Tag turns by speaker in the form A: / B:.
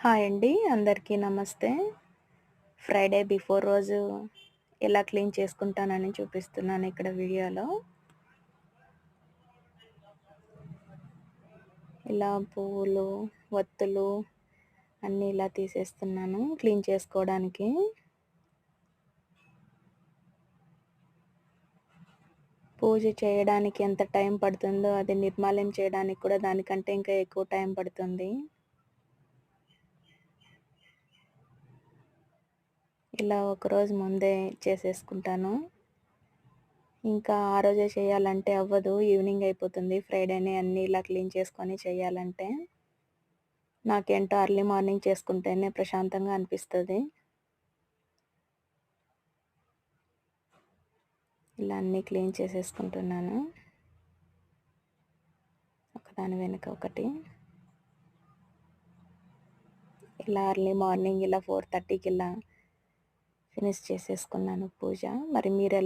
A: Hi అండి. అందరికీ నమస్తే. ఫ్రైడే బిఫోర్ రోజు ఎలా క్లీన్ చేసుకుంటానని చూపిస్తున్నాను ఇక్కడ వీడియోలో. ఇలా పువ్వులు, ఒత్తులు అన్నీ ఇలా తీసేస్తున్నాను క్లీన్ చేసుకోవడానికి. పూజ చేయడానికి ఎంత టైం పడుతుందో అది నిర్మాల్యం చేయడానికి కూడా దానికంటే ఇంకా ఎక్కువ టైం పడుతుంది. ఇలా ఒకరోజు ముందే చేసేసుకుంటాను. ఇంకా ఆ రోజే చేయాలంటే అవ్వదు. ఈవినింగ్ అయిపోతుంది. ఫ్రైడేనే అన్నీ ఇలా క్లీన్ చేసుకొని చేయాలంటే. నాకేంటో ఎర్లీ మార్నింగ్ చేసుకుంటేనే ప్రశాంతంగా అనిపిస్తది. ఇలా అన్నీ క్లీన్ చేసేసుకుంటున్నాను. ఒకదాని వెనుక ఒకటి. ఇలా ఎర్లీ మార్నింగ్ ఇలా 4:30కి ఇలా ఫినిష్ చేసేసుకున్నాను పూజ. మరి మీరెలా